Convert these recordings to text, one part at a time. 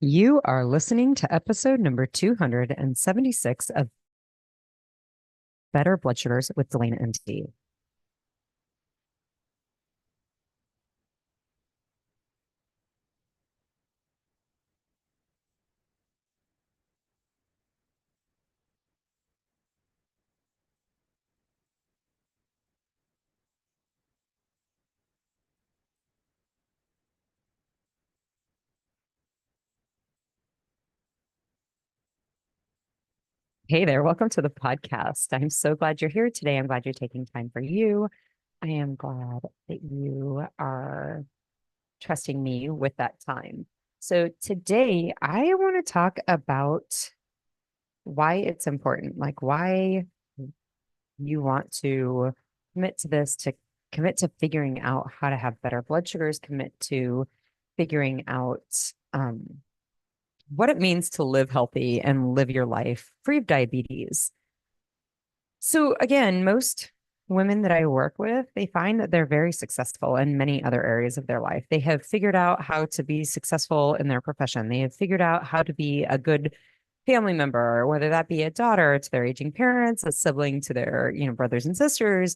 You are listening to episode number 276 of Better Blood Sugars with Delana MT. Hey there, welcome to the podcast. I'm so glad you're here today. I'm glad you're taking time for you. I am glad that you are trusting me with that time. So today I want to talk about why it's important, like why you want to commit to this, to commit to figuring out how to have better blood sugars, commit to figuring out what it means to live healthy and live your life free of diabetes. So again, most women that I work with, they find that they're very successful in many other areas of their life. They have figured out how to be successful in their profession. They have figured out how to be a good family member, whether that be a daughter to their aging parents, a sibling to their, brothers and sisters,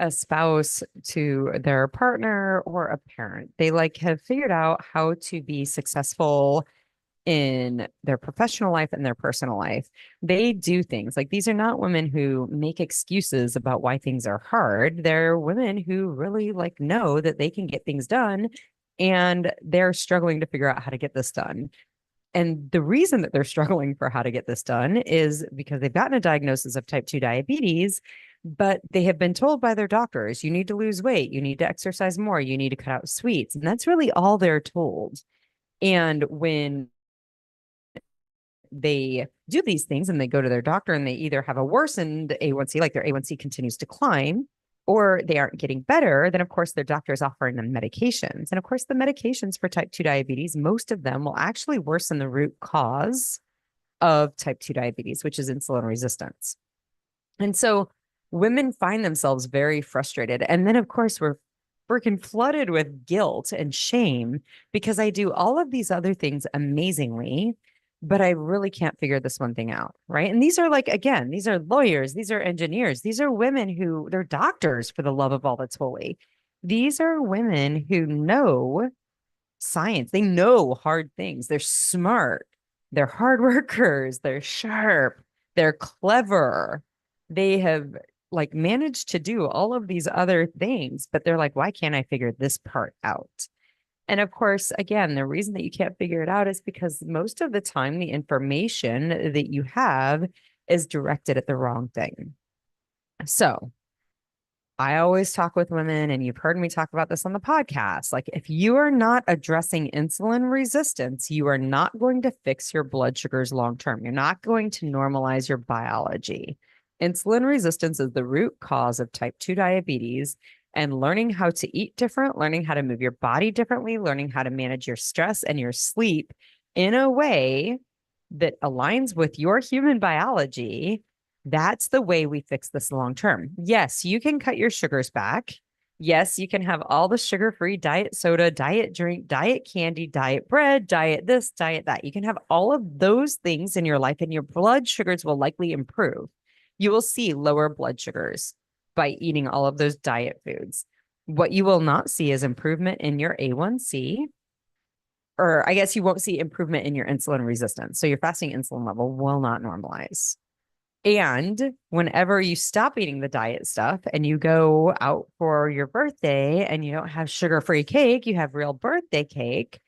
a spouse to their partner, or a parent. They have figured out how to be successful in their professional life and their personal life. They do things like these are not women who make excuses about why things are hard. They're women who really know that they can get things done and they're struggling to figure out how to get this done. And the reason that they're struggling for how to get this done is because they've gotten a diagnosis of type 2 diabetes, but they have been told by their doctors, you need to lose weight, you need to exercise more, you need to cut out sweets. And that's really all they're told. And when they do these things and they go to their doctor and they either have a worsened A1C, like their A1C continues to climb, or they aren't getting better, then of course their doctor is offering them medications. And of course, the medications for type 2 diabetes, most of them will actually worsen the root cause of type 2 diabetes, which is insulin resistance. And so women find themselves very frustrated. And then, of course, we're freaking flooded with guilt and shame because I do all of these other things amazingly, but I really can't figure this one thing out. Right. And these are again, these are lawyers, these are engineers, these are women who they're doctors for the love of all that's holy. These are women who know science, they know hard things, they're smart, they're hard workers, they're sharp, they're clever. They have managed to do all of these other things, but they're like, why can't I figure this part out? And of course, again, the reason that you can't figure it out is because most of the time the information that you have is directed at the wrong thing. So I always talk with women, and you've heard me talk about this on the podcast. If you are not addressing insulin resistance, you are not going to fix your blood sugars long term. You're not going to normalize your biology. Insulin resistance is the root cause of type 2 diabetes, and learning how to eat different, learning how to move your body differently, learning how to manage your stress and your sleep in a way that aligns with your human biology, that's the way we fix this long term. Yes, you can cut your sugars back. Yes, you can have all the sugar-free diet soda, diet drink, diet candy, diet bread, diet this, diet that. You can have all of those things in your life and your blood sugars will likely improve. You will see lower blood sugars by eating all of those diet foods. What you will not see is improvement in your A1C, or I guess you won't see improvement in your insulin resistance. So your fasting insulin level will not normalize. And whenever you stop eating the diet stuff and you go out for your birthday and you don't have sugar-free cake, you have real birthday cake,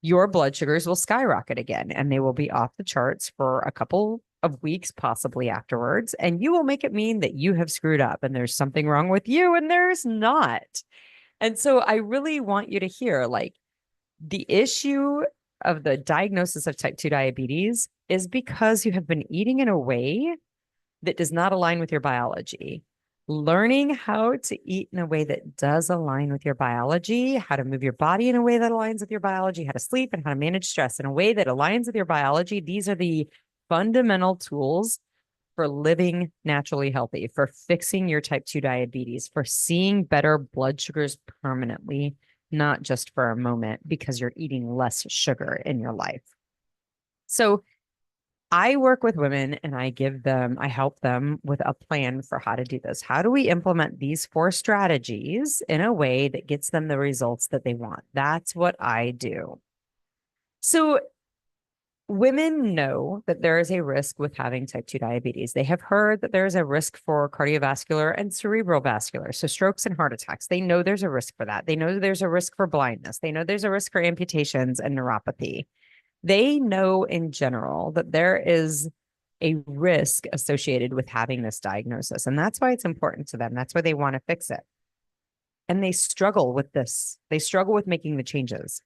your blood sugars will skyrocket again and they will be off the charts for a couple of weeks, possibly afterwards. And you will make it mean that you have screwed up and there's something wrong with you, and there's not. And so I really want you to hear the issue of the diagnosis of type 2 diabetes is because you have been eating in a way that does not align with your biology. Learning how to eat in a way that does align with your biology, how to move your body in a way that aligns with your biology, how to sleep and how to manage stress in a way that aligns with your biology. These are the fundamental tools for living naturally healthy, for fixing your type 2 diabetes, for seeing better blood sugars permanently, not just for a moment because you're eating less sugar in your life. So I work with women and I help them with a plan for how to do this. How do we implement these 4 strategies in a way that gets them the results that they want? That's what I do. So women know that there is a risk with having type 2 diabetes. They have heard that there is a risk for cardiovascular and cerebral vascular, so strokes and heart attacks. They know there's a risk for that. They know there's a risk for blindness. They know there's a risk for amputations and neuropathy. They know in general that there is a risk associated with having this diagnosis. And that's why it's important to them. That's why they want to fix it. And they struggle with this. They struggle with making the changes.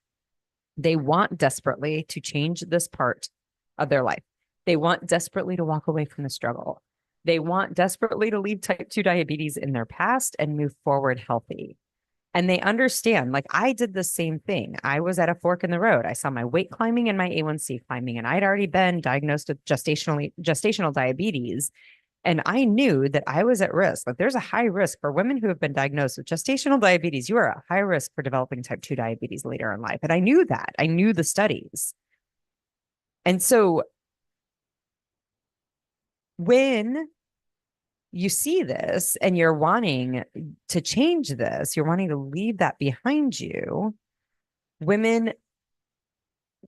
They want desperately to change this part of their life. They want desperately to walk away from the struggle. They want desperately to leave type 2 diabetes in their past and move forward healthy. And they understand, like I did the same thing. I was at a fork in the road. I saw my weight climbing and my A1C climbing, and I'd already been diagnosed with gestational diabetes. And I knew that I was at risk. Like there's a high risk for women who have been diagnosed with gestational diabetes. You are at high risk for developing type 2 diabetes later in life. And I knew that. I knew the studies. And so when you see this and you're wanting to change this, you're wanting to leave that behind you, women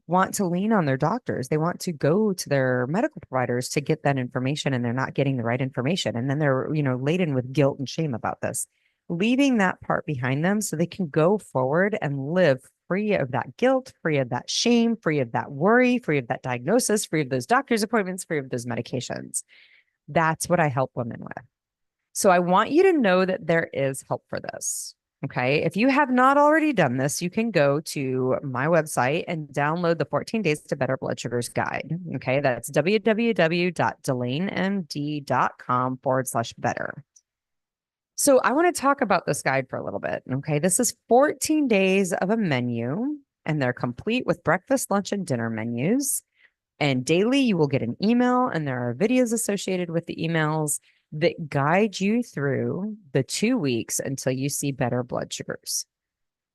want to lean on their doctors. They want to go to their medical providers to get that information, and they're not getting the right information. And then they're, laden with guilt and shame about this, leaving that part behind them so they can go forward and live free of that guilt, free of that shame, free of that worry, free of that diagnosis, free of those doctor's appointments, free of those medications. That's what I help women with. So I want you to know that there is help for this. Okay. If you have not already done this, you can go to my website and download the 14 Days to Better Blood Sugars Guide. Okay. That's www.delanemd.com/better. So I want to talk about this guide for a little bit. Okay. This is 14 days of a menu, and they're complete with breakfast, lunch, and dinner menus. And daily you will get an email, and there are videos associated with the emails that guide you through the 2 weeks until you see better blood sugars.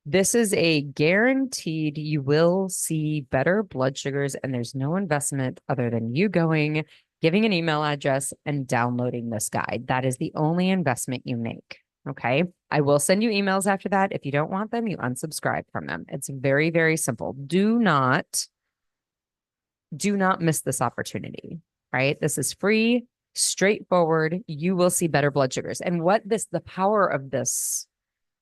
This is a guaranteed you will see better blood sugars, and there's no investment other than you going, giving an email address, and downloading this guide. That is the only investment you make. Okay. I will send you emails after that. If you don't want them, you unsubscribe from them. It's very, very simple. Do not miss this opportunity, right? This is free, straightforward. You will see better blood sugars. And the power of this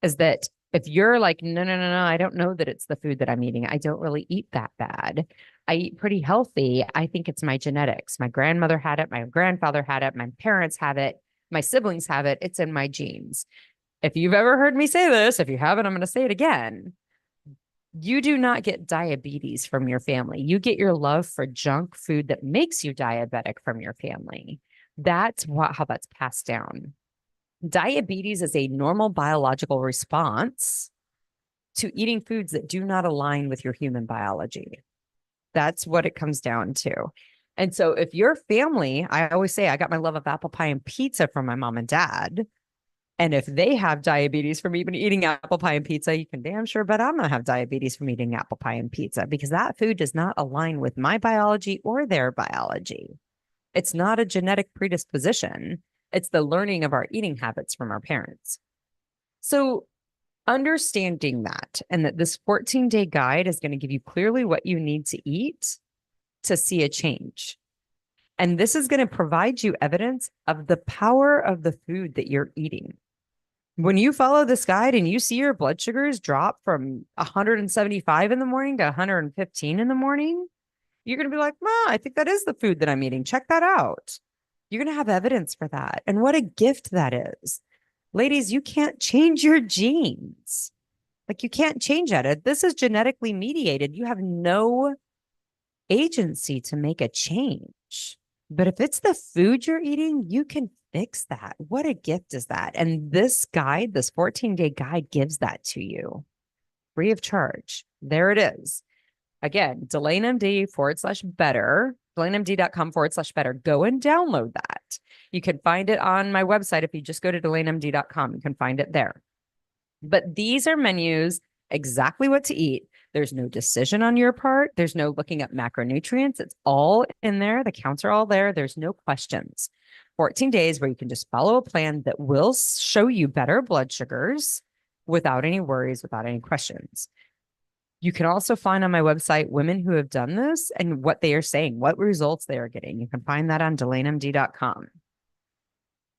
is that if you're like, no, I don't know that it's the food that I'm eating. I don't really eat that bad. I eat pretty healthy. I think it's my genetics. My grandmother had it. My grandfather had it. My parents have it. My siblings have it. It's in my genes. If you've ever heard me say this, if you haven't, I'm going to say it again. You do not get diabetes from your family. You get your love for junk food that makes you diabetic from your family. That's how that's passed down. Diabetes is a normal biological response to eating foods that do not align with your human biology. That's what it comes down to. And so if your family, I always say, I got my love of apple pie and pizza from my mom and dad. And if they have diabetes from even eating apple pie and pizza, you can damn sure bet I'm going to have diabetes from eating apple pie and pizza, because that food does not align with my biology or their biology. It's not a genetic predisposition. It's the learning of our eating habits from our parents. So understanding that, and that this 14-day guide is going to give you clearly what you need to eat to see a change. And this is going to provide you evidence of the power of the food that you're eating. When you follow this guide and you see your blood sugars drop from 175 in the morning to 115 in the morning, you're going to be like, well, I think that is the food that I'm eating. Check that out. You're going to have evidence for that. And what a gift that is. Ladies, you can't change your genes. Like, you can't change that. This is genetically mediated. You have no agency to make a change. But if it's the food you're eating, you can fix that. What a gift is that? And this guide, this 14-day guide, gives that to you free of charge. There it is. Again, DelaneMD/better, DelaneMD.com/better. Go and download that. You can find it on my website. If you just go to DelaneMD.com, you can find it there. But these are menus, exactly what to eat. There's no decision on your part. There's no looking up macronutrients. It's all in there. The counts are all there. There's no questions. 14 days where you can just follow a plan that will show you better blood sugars without any worries, without any questions. You can also find on my website women who have done this and what they are saying, what results they are getting. You can find that on DelaneMD.com.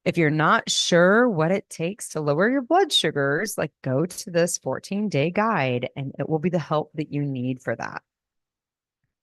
If you're not sure what it takes to lower your blood sugars, like go to this 14-day guide and it will be the help that you need for that.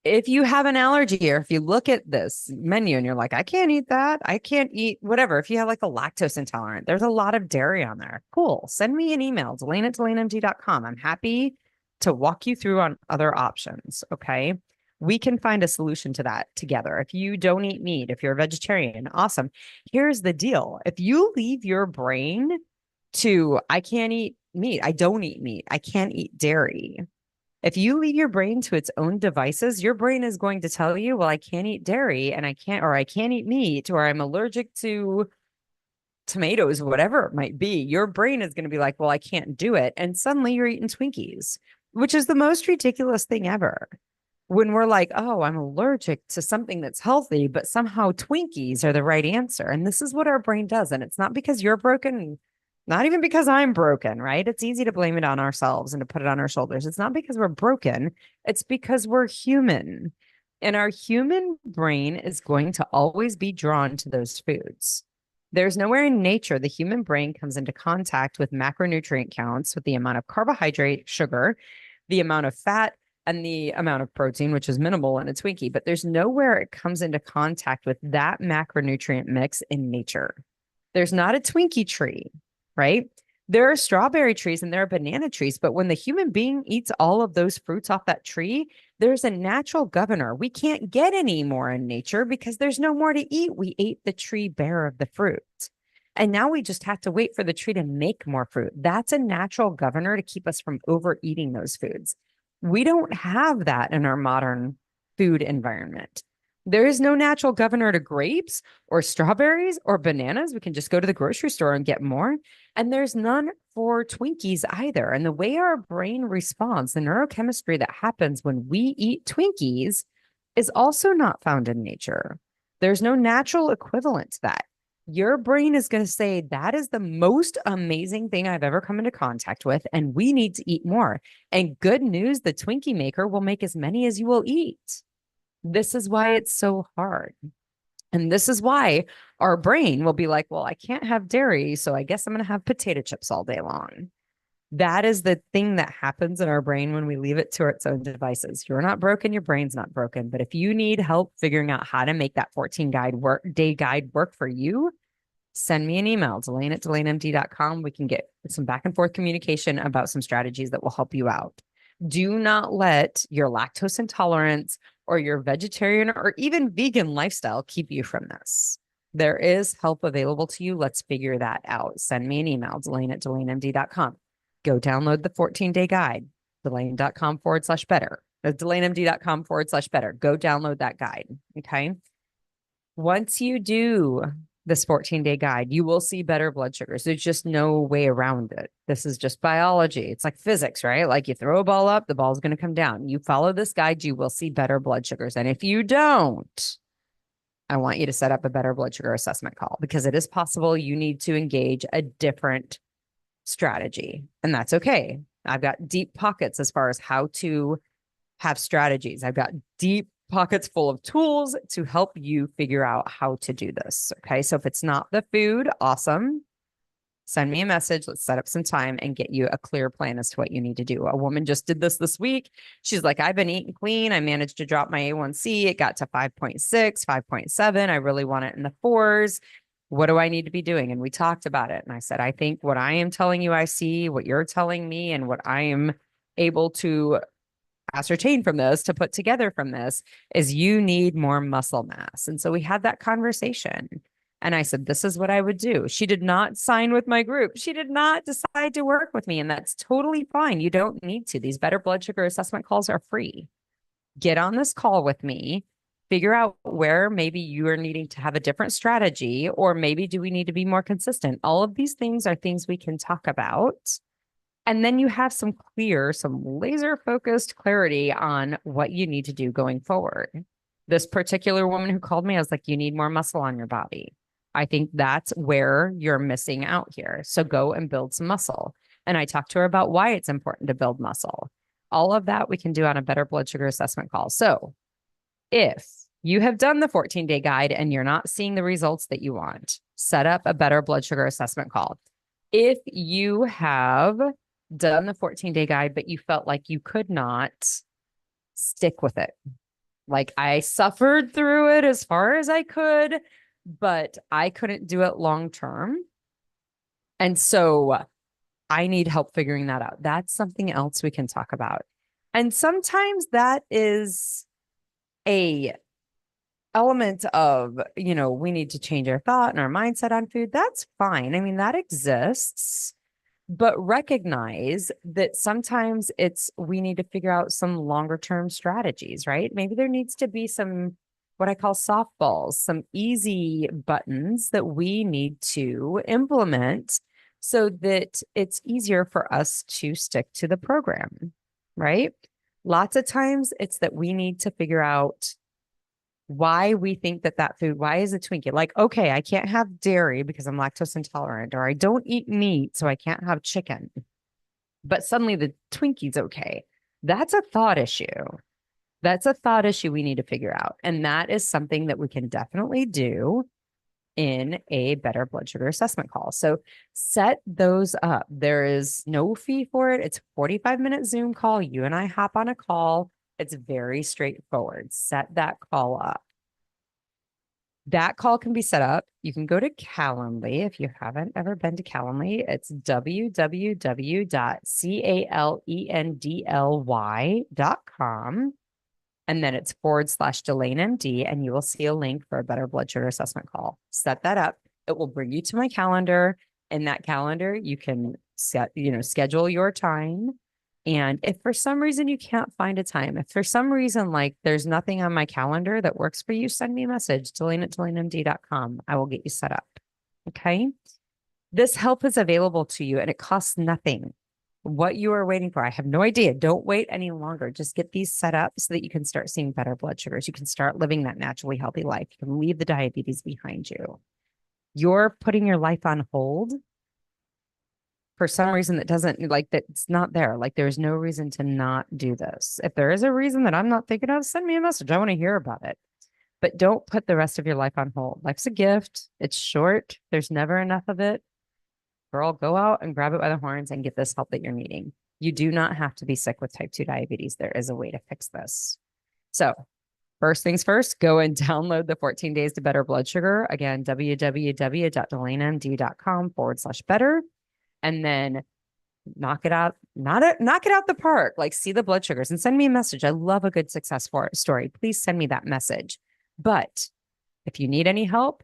If you have an allergy or if you look at this menu and you're like, I can't eat that, I can't eat whatever. If you have like a lactose intolerant, there's a lot of dairy on there. Cool. Send me an email, Delane@DelaneMD.com. I'm happy to walk you through on other options. Okay. We can find a solution to that together. If you don't eat meat, if you're a vegetarian, awesome. Here's the deal. If you leave your brain to, I can't eat meat, I don't eat meat, I can't eat dairy. If you leave your brain to its own devices, your brain is going to tell you, well, I can't eat dairy and I can't eat meat, or I'm allergic to tomatoes, whatever it might be. Your brain is going to be like, well, I can't do it. And suddenly you're eating Twinkies, which is the most ridiculous thing ever. When we're like, oh, I'm allergic to something that's healthy, but somehow Twinkies are the right answer. And this is what our brain does. And it's not because you're broken, not even because I'm broken, right? It's easy to blame it on ourselves and to put it on our shoulders. It's not because we're broken. It's because we're human. And our human brain is going to always be drawn to those foods. There's nowhere in nature the human brain comes into contact with macronutrient counts, with the amount of carbohydrate, sugar, the amount of fat, and the amount of protein, which is minimal in a Twinkie, but there's nowhere it comes into contact with that macronutrient mix in nature. There's not a Twinkie tree, right? There are strawberry trees and there are banana trees, but when the human being eats all of those fruits off that tree, there's a natural governor. We can't get any more in nature because there's no more to eat. We ate the tree bare of the fruit. And now we just have to wait for the tree to make more fruit. That's a natural governor to keep us from overeating those foods. We don't have that in our modern food environment. There is no natural governor to grapes or strawberries or bananas. We can just go to the grocery store and get more. And there's none for Twinkies either. And the way our brain responds, the neurochemistry that happens when we eat Twinkies is also not found in nature. There's no natural equivalent to that. Your brain is going to say, that is the most amazing thing I've ever come into contact with, and we need to eat more. And good news, the Twinkie maker will make as many as you will eat. This is why it's so hard. And this is why our brain will be like, well, I can't have dairy, so I guess I'm going to have potato chips all day long. That is the thing that happens in our brain when we leave it to its own devices. You're not broken, your brain's not broken. But if you need help figuring out how to make that 14-day guide work for you, send me an email, Delane@DelaneMD.com. We can get some back and forth communication about some strategies that will help you out. Do not let your lactose intolerance or your vegetarian or even vegan lifestyle keep you from this. There is help available to you. Let's figure that out. Send me an email, Delane@DelaneMD.com. Go download the 14-day guide, Delane.com/better. DelaneMD.com/better. Go download that guide. Okay. Once you do this 14-day guide, you will see better blood sugars. There's just no way around it. This is just biology. It's like physics, right? Like you throw a ball up, the ball's going to come down. You follow this guide, you will see better blood sugars. And if you don't, I want you to set up a better blood sugar assessment call, because it is possible you need to engage a different strategy. And that's okay. I've got deep pockets as far as how to have strategies. I've got deep pockets full of tools to help you figure out how to do this. Okay. So if it's not the food, awesome. Send me a message. Let's set up some time and get you a clear plan as to what you need to do. A woman just did this week. She's like, I've been eating clean. I managed to drop my A1C. It got to 5.6, 5.7. I really want it in the fours. What do I need to be doing? And we talked about it. And I said, I think what I am telling you, I see what you're telling me, and what I am able to ascertain from this, to put together from this, is you need more muscle mass. And so we had that conversation. And I said, this is what I would do. She did not sign with my group. She did not decide to work with me. And that's totally fine. You don't need to. These better blood sugar assessment calls are free. Get on this call with me. Figure out where maybe you are needing to have a different strategy, or maybe do we need to be more consistent? All of these things are things we can talk about. And then you have some laser focused clarity on what you need to do going forward. This particular woman who called me, I was like, you need more muscle on your body. I think that's where you're missing out here. So go and build some muscle. And I talked to her about why it's important to build muscle. All of that we can do on a better blood sugar assessment call. So if you have done the 14-day guide and you're not seeing the results that you want, set up a better blood sugar assessment call. If you have done the 14-day guide, but you felt like you could not stick with it, like I suffered through it as far as I could, but I couldn't do it long term. And so I need help figuring that out. That's something else we can talk about. And sometimes that is a element of, we need to change our thought and our mindset on food. That's fine. I mean, that exists, but recognize that sometimes we need to figure out some longer term strategies, right? Maybe there needs to be some, what I call softballs, some easy buttons that we need to implement so that it's easier for us to stick to the program, right? Lots of times it's that we need to figure out why we think that food, why is a Twinkie? Like, okay, I can't have dairy because I'm lactose intolerant, or I don't eat meat, so I can't have chicken. But suddenly the Twinkie's okay. That's a thought issue. That's a thought issue we need to figure out. And that is something that we can definitely do in a better blood sugar assessment call. So set those up. There is no fee for it. It's a 45-minute Zoom call. You and I hop on a call. It's very straightforward. Set that call up. That call can be set up. You can go to Calendly. If you haven't ever been to Calendly, it's www.calendly.com. And then it's /DelaneMD, and you will see a link for a better blood sugar assessment call. Set that up. It will bring you to my calendar. In that calendar, you can schedule your time. And if for some reason you can't find a time, if for some reason, like there's nothing on my calendar that works for you, send me a message, Delane@DelaneMD.com. I will get you set up. Okay. This help is available to you and it costs nothing. What you are waiting for, I have no idea. Don't wait any longer. Just get these set up so that you can start seeing better blood sugars. You can start living that naturally healthy life. You can leave the diabetes behind you. You're putting your life on hold for some reason that's not there. Like there's no reason to not do this. If there is a reason that I'm not thinking of, send me a message. I want to hear about it. But don't put the rest of your life on hold. Life's a gift. It's short. There's never enough of it. Girl, go out and grab it by the horns and get this help that you're needing. You do not have to be sick with type 2 diabetes. There is a way to fix this. So first things first, go and download the 14 Days to Better Blood Sugar. Again, www.delanemd.com/better. And then knock it out the park. Like see the blood sugars and send me a message. I love a good success story. Please send me that message. But if you need any help,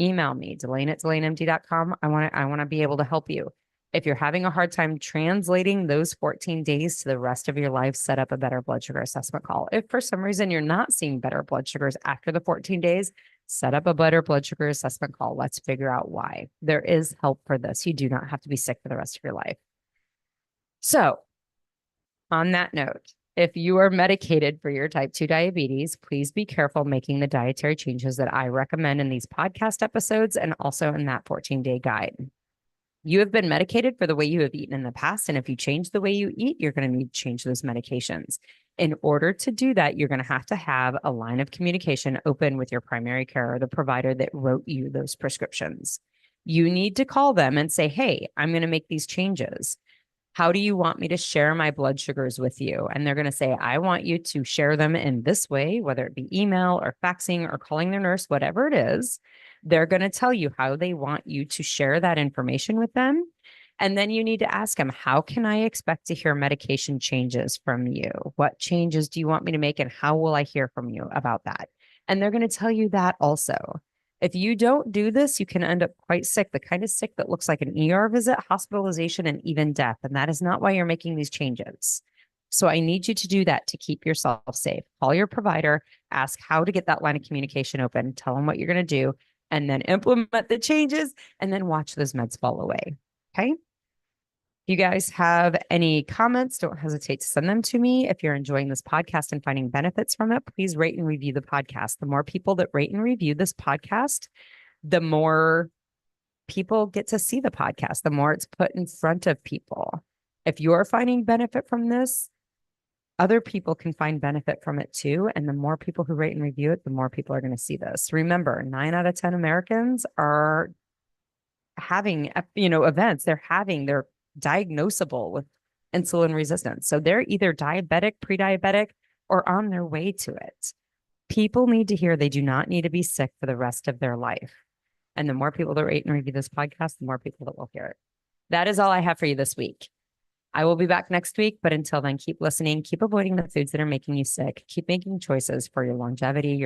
email me, Delane@DelaneMD.com. I want to be able to help you. If you're having a hard time translating those 14 days to the rest of your life, set up a better blood sugar assessment call. If for some reason you're not seeing better blood sugars after the 14 days, set up a better blood sugar assessment call. Let's figure out why. There is help for this. You do not have to be sick for the rest of your life. So on that note, if you are medicated for your type 2 diabetes, please be careful making the dietary changes that I recommend in these podcast episodes and also in that 14-day guide. You have been medicated for the way you have eaten in the past. And if you change the way you eat, you're going to need to change those medications. In order to do that, you're going to have a line of communication open with your primary care or the provider that wrote you those prescriptions. You need to call them and say, hey, I'm going to make these changes. How do you want me to share my blood sugars with you? And they're going to say, I want you to share them in this way, whether it be email or faxing or calling their nurse, whatever it is. They're going to tell you how they want you to share that information with them. And then you need to ask them, how can I expect to hear medication changes from you? What changes do you want me to make? And how will I hear from you about that? And they're going to tell you that also. If you don't do this, you can end up quite sick, the kind of sick that looks like an ER visit, hospitalization, and even death. And that is not why you're making these changes. So I need you to do that to keep yourself safe. Call your provider, ask how to get that line of communication open, tell them what you're going to do, and then implement the changes, and then watch those meds fall away. Okay. If you guys have any comments, don't hesitate to send them to me. If you're enjoying this podcast and finding benefits from it, please rate and review the podcast. The more people that rate and review this podcast, the more people get to see the podcast, the more it's put in front of people. If you're finding benefit from this, other people can find benefit from it too. And the more people who rate and review it, the more people are going to see this. Remember, 9 out of 10 Americans are having, events. They're diagnosable with insulin resistance. So they're either diabetic, pre-diabetic, or on their way to it. People need to hear they do not need to be sick for the rest of their life. And the more people that rate and review this podcast, the more people that will hear it. That is all I have for you this week. I will be back next week, but until then, keep listening, keep avoiding the foods that are making you sick, keep making choices for your longevity, your